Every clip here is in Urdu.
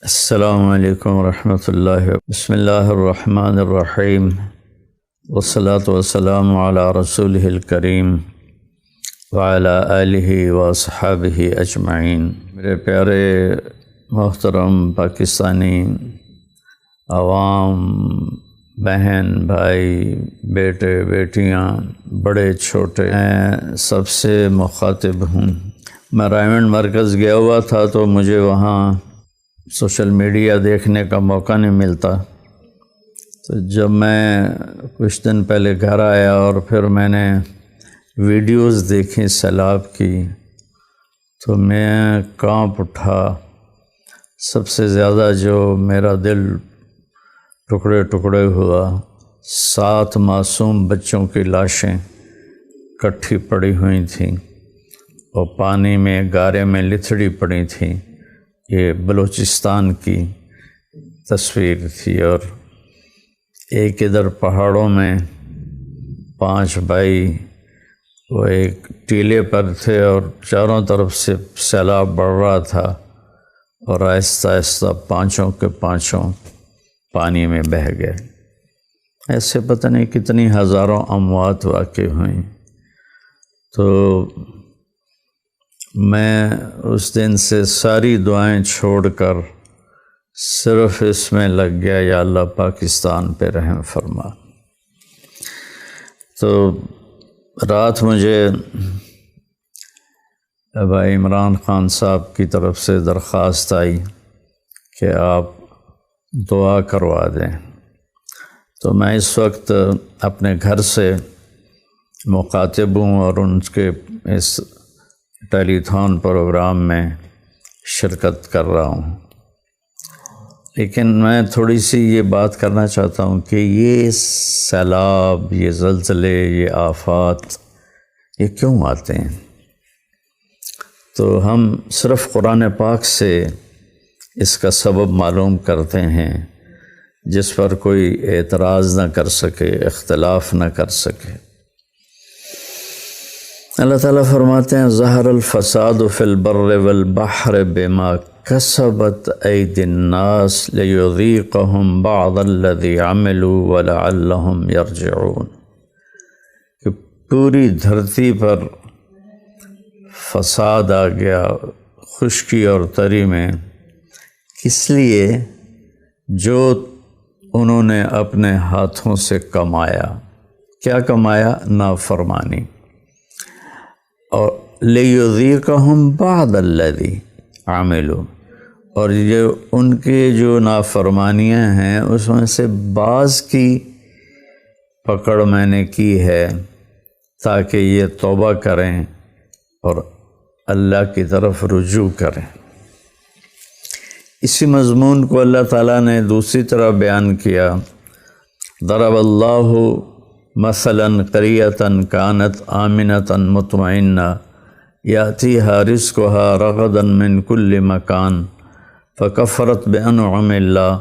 السلام علیکم ورحمۃ اللہ بسم اللہ الرحمن الرحیم والصلاة والسلام علی رسولہ الکریم وعلی آلہ واصحابہ اجمعین۔ میرے پیارے محترم پاکستانی عوام، بہن بھائی، بیٹے بیٹیاں، بڑے چھوٹے، میں سب سے مخاطب ہوں۔ میں رائمنڈ مرکز گیا ہوا تھا تو مجھے وہاں سوشل میڈیا دیکھنے کا موقع نہیں ملتا، تو جب میں کچھ دن پہلے گھر آیا اور پھر میں نے ویڈیوز دیکھی سیلاب کی تو میں کانپ اٹھا۔ سب سے زیادہ جو میرا دل ٹکڑے ٹکڑے ہوا، 7 معصوم بچوں کی لاشیں کٹھی پڑی ہوئی تھیں اور پانی میں گارے میں لتھڑی پڑی تھیں۔ یہ بلوچستان کی تصویر تھی، اور ایک ادھر پہاڑوں میں 5 بھائی وہ ایک ٹیلے پر تھے اور چاروں طرف سے سیلاب بڑھ رہا تھا اور آہستہ آہستہ 5 کے 5 پانی میں بہہ گئے۔ ایسے پتہ نہیں کتنی ہزاروں اموات واقع ہوئیں۔ تو میں اس دن سے ساری دعائیں چھوڑ کر صرف اس میں لگ گیا، یا اللہ پاکستان پہ رحم فرما۔ تو رات مجھے بھائی عمران خان صاحب کی طرف سے درخواست آئی کہ آپ دعا کروا دیں، تو میں اس وقت اپنے گھر سے مخاطب ہوں اور ان کے اس ٹیلی تھون پروگرام میں شرکت کر رہا ہوں۔ لیکن میں تھوڑی سی یہ بات کرنا چاہتا ہوں کہ یہ سیلاب، یہ زلزلے، یہ آفات یہ کیوں آتے ہیں؟ تو ہم صرف قرآن پاک سے اس کا سبب معلوم کرتے ہیں، جس پر کوئی اعتراض نہ کر سکے، اختلاف نہ کر سکے۔ اللہ تعالیٰ فرماتے ہیں ظہر الفساد فی البر والبحر بما کسبت ایدی الناس لیذیقہم بعض الذی عملوا ولعلہم یرجعون، کہ پوری دھرتی پر فساد آ گیا، خشکی اور تری میں، اس لیے جو انہوں نے اپنے ہاتھوں سے کمایا۔ کیا کمایا؟ نافرمانی۔ اور لیذیقہم بعض الذی عملوا، اور یہ ان کے جو نافرمانیاں ہیں اس میں سے بعض کی پکڑ میں نے کی ہے تاکہ یہ توبہ کریں اور اللہ کی طرف رجوع کریں۔ اسی مضمون کو اللہ تعالیٰ نے دوسری طرح بیان کیا، ضرب اللہ مثلا قریۃ کانت آمنۃ مطمئنہ یأتیہا رزقہا رغدا من کل مکان فکفرت بانعم اللہ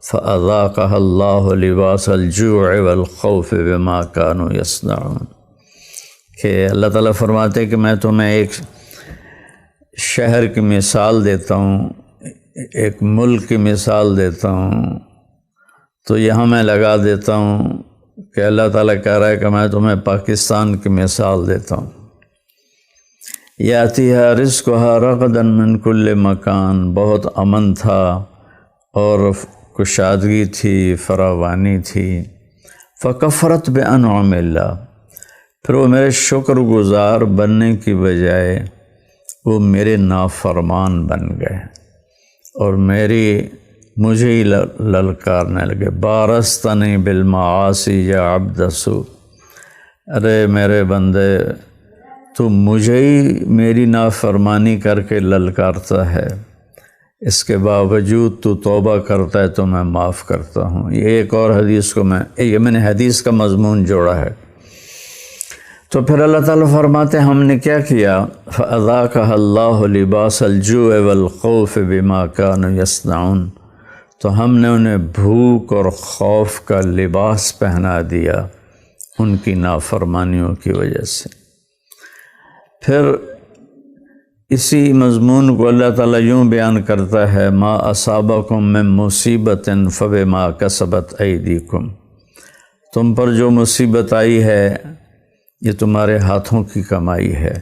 فاذاقہا اللہ لباس الجوع والخوف بما کانوا یصنعون۔ کہ اللہ تعالیٰ فرماتے ہیں کہ میں تمہیں ایک شہر کی مثال دیتا ہوں، ایک ملک کی مثال دیتا ہوں، تو یہاں میں لگا دیتا ہوں کہ اللہ تعالیٰ کہہ رہا ہے کہ میں تمہیں پاکستان کی مثال دیتا ہوں۔ یاتیہا رزقہا رغدا من کل مکان، بہت امن تھا اور کشادگی تھی، فراوانی تھی۔ فکفرت بانعم اللہ، پھر وہ میرے شکر گزار بننے کی بجائے وہ میرے نافرمان بن گئے اور مجھے ہی للکارنے لگے۔ بارستنی بالمعاصی یا عبد سو، ارے میرے بندے تو مجھے ہی میری نافرمانی کر کے للکارتا ہے، اس کے باوجود تو توبہ کرتا ہے تو میں معاف کرتا ہوں۔ یہ ایک اور حدیث کو میں نے حدیث کا مضمون جوڑا ہے۔ تو پھر اللہ تعالیٰ فرماتے ہیں ہم نے کیا کیا، فَأَذَاقَهَا اللَّهُ لِبَاسَ الْجُوعِ وَالْخَوْفِ بِمَا كَانُوا يَصْنَعُونَ، تو ہم نے انہیں بھوک اور خوف کا لباس پہنا دیا ان کی نافرمانیوں کی وجہ سے۔ پھر اسی مضمون کو اللہ تعالیٰ یوں بیان کرتا ہے، ما اصابکم من مصیبت فبما کسبت ایدیکم، تم پر جو مصیبت آئی ہے یہ تمہارے ہاتھوں کی کمائی ہے۔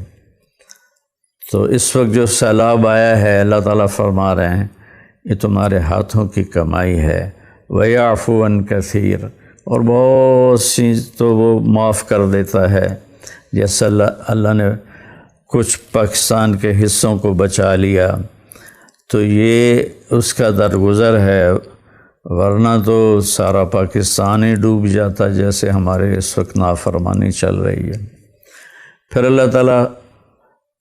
تو اس وقت جو سیلاب آیا ہے اللہ تعالیٰ فرما رہے ہیں یہ تمہارے ہاتھوں کی کمائی ہے۔ وَيَعْفُو عَنْ كَثِيرٍ، اور بہت سی تو وہ معاف کر دیتا ہے، جیسے اللہ نے کچھ پاکستان کے حصوں کو بچا لیا تو یہ اس کا درگزر ہے، ورنہ تو سارا پاکستان ہی ڈوب جاتا جیسے ہمارے اس وقت نافرمانی چل رہی ہے۔ پھر اللہ تعالیٰ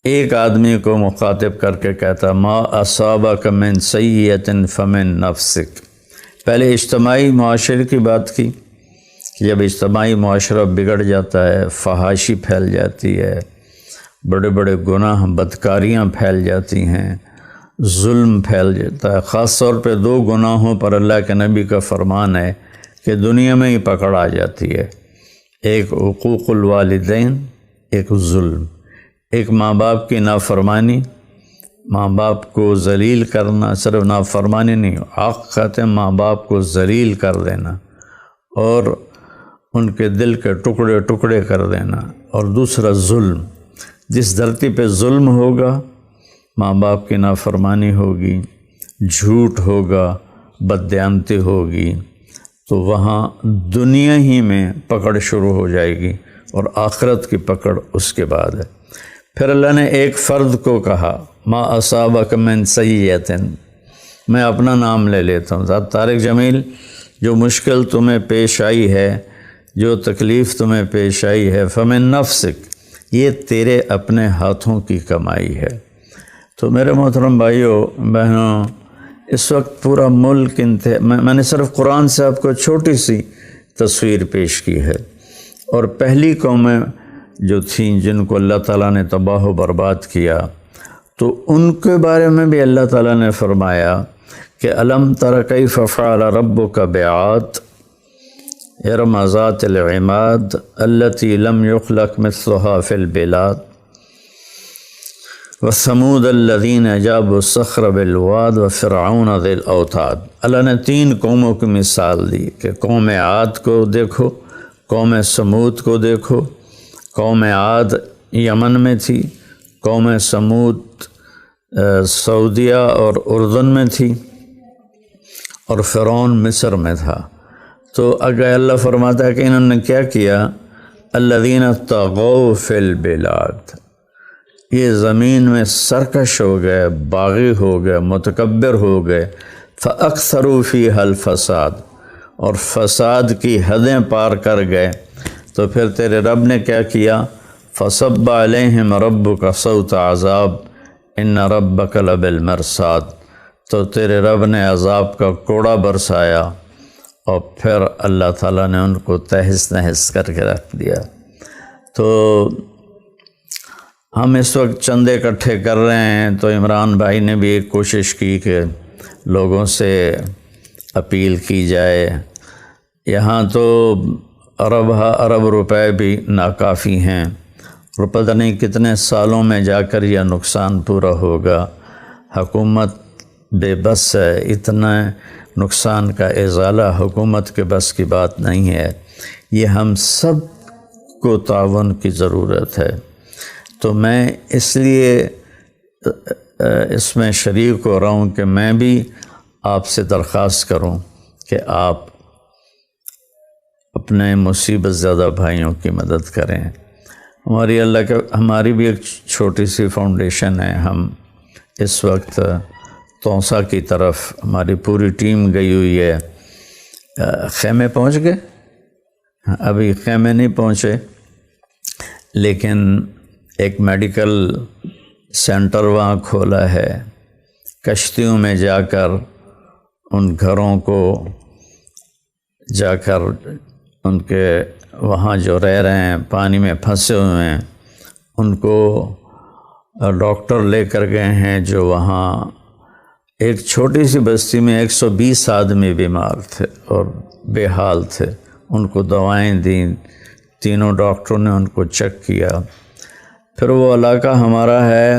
ایک آدمی کو مخاطب کر کے کہتا، ما اصابک من سیئۃ فمن نفسک۔ پہلے اجتماعی معاشرے کی بات کی کہ جب اجتماعی معاشرہ بگڑ جاتا ہے، فحاشی پھیل جاتی ہے، بڑے بڑے گناہ بدکاریاں پھیل جاتی ہیں، ظلم پھیل جاتا ہے، خاص طور پہ دو گناہوں پر اللہ کے نبی کا فرمان ہے کہ دنیا میں ہی پکڑ آ جاتی ہے، ایک حقوق الوالدین، ایک ظلم، ایک ماں باپ کی نافرمانی، ماں باپ کو ذلیل کرنا، صرف نافرمانی نہیں، حق کہتے ہیں ماں باپ کو ذلیل کر دینا اور ان کے دل کے ٹکڑے ٹکڑے کر دینا، اور دوسرا ظلم۔ جس دھرتی پہ ظلم ہوگا، ماں باپ کی نافرمانی ہوگی، جھوٹ ہوگا، بددیانتی ہوگی، تو وہاں دنیا ہی میں پکڑ شروع ہو جائے گی اور آخرت کی پکڑ اس کے بعد ہے۔ پھر اللہ نے ایک فرد کو کہا، ما اصابک من سیئۃ، میں اپنا نام لے لیتا ہوں، ذات طارق جمیل، جو مشکل تمہیں پیش آئی ہے، جو تکلیف تمہیں پیش آئی ہے، فمن نفسک، یہ تیرے اپنے ہاتھوں کی کمائی ہے۔ تو میرے محترم بھائیوں بہنوں، اس وقت پورا ملک میں نے صرف قرآن سے آپ کو چھوٹی سی تصویر پیش کی ہے، اور پہلی قومیں جو تھیں جن کو اللہ تعالیٰ نے تباہ و برباد کیا، تو ان کے بارے میں بھی اللہ تعالیٰ نے فرمایا کہ الم تر کیف فعل ربک بعاد ارم ذات العماد التی لم یخلق مثلها فی البلاد وثمود الذین جابوا الصخر بالواد وفرعون ذی الاوتاد۔ اللہ نے تین قوموں کی مثال دی کہ قوم عاد کو دیکھو، قوم سمود کو دیکھو۔ قوم عاد یمن میں تھی، قوم سمود سعودیہ اور اردن میں تھی، اور فرعون مصر میں تھا۔ تو اگر اللہ فرماتا ہے کہ انہوں نے کیا کیا، الذین طغوا فی البلاد، یہ زمین میں سرکش ہو گئے، باغی ہو گئے، متکبر ہو گئے، فاکثروا فیہا الفساد، اور فساد کی حدیں پار کر گئے، تو پھر تیرے رب نے کیا کیا، فصب علیہم ربک صوت عذاب ان ربک لبالمرصاد، تو تیرے رب نے عذاب کا کوڑا برسایا، اور پھر اللہ تعالیٰ نے ان کو تہس نہس کر کے رکھ دیا۔ تو ہم اس وقت چندے اکٹھے کر رہے ہیں، تو عمران بھائی نے بھی ایک کوشش کی کہ لوگوں سے اپیل کی جائے، یہاں تو ارب روپے بھی ناکافی ہیں، اور پتہ نہیں کتنے سالوں میں جا کر یہ نقصان پورا ہوگا۔ حکومت بے بس ہے، اتنا نقصان کا ازالہ حکومت کے بس کی بات نہیں ہے، یہ ہم سب کو تعاون کی ضرورت ہے۔ تو میں اس لیے اس میں شریک ہو رہا ہوں کہ میں بھی آپ سے درخواست کروں کہ آپ اپنے مصیبت زدہ بھائیوں کی مدد کریں۔ ہماری بھی ایک چھوٹی سی فاؤنڈیشن ہے، ہم اس وقت توسا کی طرف ہماری پوری ٹیم گئی ہوئی ہے۔ خیمے پہنچ گئے؟ ابھی خیمے نہیں پہنچے، لیکن ایک میڈیکل سینٹر وہاں کھولا ہے، کشتیوں میں جا کر ان گھروں کو جا کر ان کے وہاں جو رہ رہے ہیں، پانی میں پھنسے ہوئے ہیں، ان کو ڈاکٹر لے کر گئے ہیں جو وہاں ایک چھوٹی سی بستی میں 120 آدمی بیمار تھے اور بے حال تھے، ان کو دوائیں دیں، تینوں ڈاکٹروں نے ان کو چیک کیا۔ پھر وہ علاقہ ہمارا ہے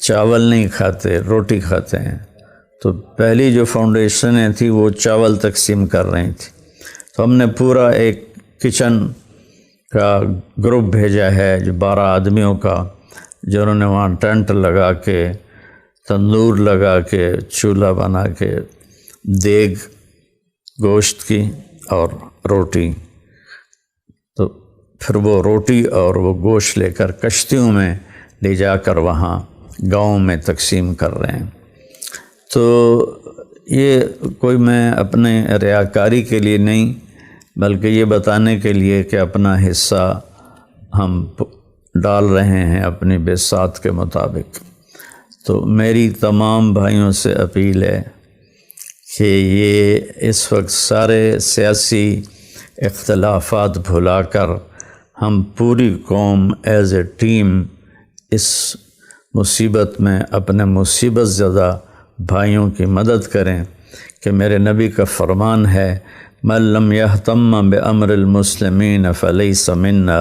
چاول نہیں کھاتے، روٹی کھاتے ہیں۔ تو پہلی جو فاؤنڈیشنیں تھی وہ چاول تقسیم کر رہی تھی، تو ہم نے پورا ایک کچن کا گروپ بھیجا ہے جو 12 آدمیوں کا، جنہوں نے وہاں ٹینٹ لگا کے، تندور لگا کے، چولہا بنا کے، دیگ گوشت کی اور روٹی، تو پھر وہ روٹی اور وہ گوشت لے کر کشتیوں میں لے جا کر وہاں گاؤں میں تقسیم کر رہے ہیں۔ تو یہ کوئی میں اپنے ریاکاری کے لیے نہیں، بلکہ یہ بتانے کے لیے کہ اپنا حصہ ہم ڈال رہے ہیں اپنی بساط کے مطابق۔ تو میری تمام بھائیوں سے اپیل ہے کہ یہ اس وقت سارے سیاسی اختلافات بھلا کر ہم پوری قوم ایز اے ٹیم اس مصیبت میں اپنے مصیبت زدہ بھائیوں کی مدد کریں، کہ میرے نبی کا فرمان ہے من لم یہتم بامر المسلمین فلیس منا،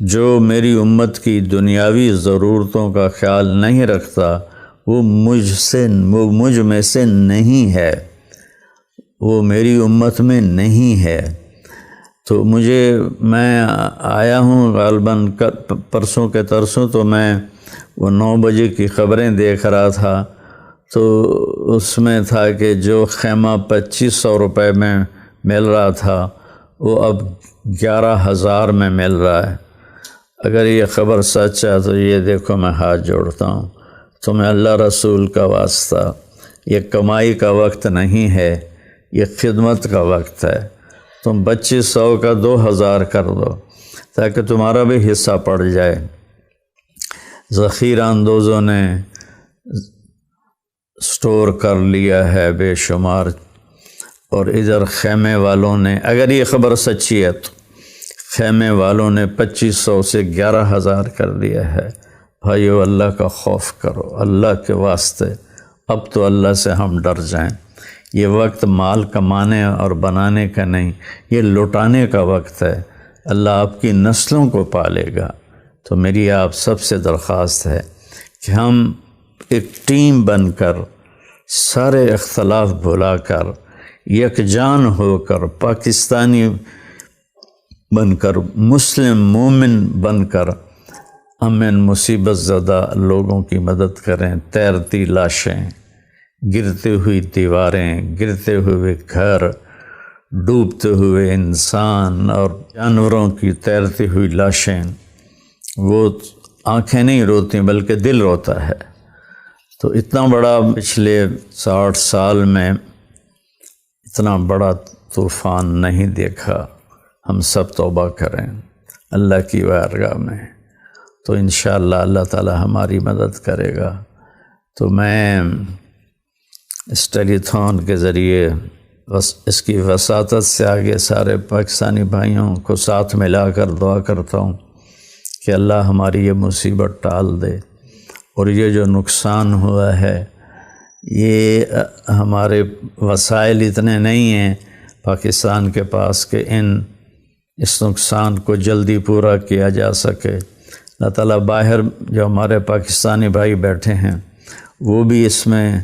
جو میری امت کی دنیاوی ضرورتوں کا خیال نہیں رکھتا وہ مجھ میں سے نہیں ہے، وہ میری امت میں نہیں ہے۔ تو میں آیا ہوں غالباً پرسوں کے ترسوں، تو میں وہ 9 بجے کی خبریں دیکھ رہا تھا، تو اس میں تھا کہ جو خیمہ 2500 روپے میں مل رہا تھا وہ اب 11,000 میں مل رہا ہے۔ اگر یہ خبر سچ ہے تو یہ دیکھو میں ہاتھ جوڑتا ہوں، تمہیں اللہ رسول کا واسطہ، یہ کمائی کا وقت نہیں ہے، یہ خدمت کا وقت ہے۔ تم 2500 کا 2,000 کر دو تاکہ تمہارا بھی حصہ پڑ جائے۔ ذخیرہ اندوزوں نے سٹور کر لیا ہے بے شمار، اور ادھر خیمے والوں نے، اگر یہ خبر سچی ہے تو خیمے والوں نے 2500 سے 11,000 کر دیا ہے۔ بھائیو، اللہ کا خوف کرو، اللہ کے واسطے اب تو اللہ سے ہم ڈر جائیں۔ یہ وقت مال کمانے اور بنانے کا نہیں، یہ لٹانے کا وقت ہے۔ اللہ آپ کی نسلوں کو پالے گا۔ تو میری آپ سب سے درخواست ہے کہ ہم ایک ٹیم بن کر، سارے اختلاف بھلا کر، یکجان ہو کر، پاکستانی بن کر، مسلم مومن بن کر، ہم ان مصیبت زدہ لوگوں کی مدد کریں۔ تیرتی لاشیں، گرتے ہوئی دیواریں، گرتے ہوئے گھر، ڈوبتے ہوئے انسان اور جانوروں کی تیرتی ہوئی لاشیں، وہ آنکھیں نہیں روتی بلکہ دل روتا ہے۔ تو اتنا بڑا پچھلے 60 سال میں اتنا بڑا طوفان نہیں دیکھا۔ ہم سب توبہ کریں اللہ کی بارگاہ میں، تو انشاءاللہ اللہ تعالی ہماری مدد کرے گا۔ تو میں اس ٹیلی تھون کے ذریعے اس کی وساطت سے آگے سارے پاکستانی بھائیوں کو ساتھ ملا کر دعا کرتا ہوں کہ اللہ ہماری یہ مصیبت ٹال دے، اور یہ جو نقصان ہوا ہے، یہ ہمارے وسائل اتنے نہیں ہیں پاکستان کے پاس کہ اس نقصان کو جلدی پورا کیا جا سکے۔ اللہ تعالیٰ باہر جو ہمارے پاکستانی بھائی بیٹھے ہیں وہ بھی اس میں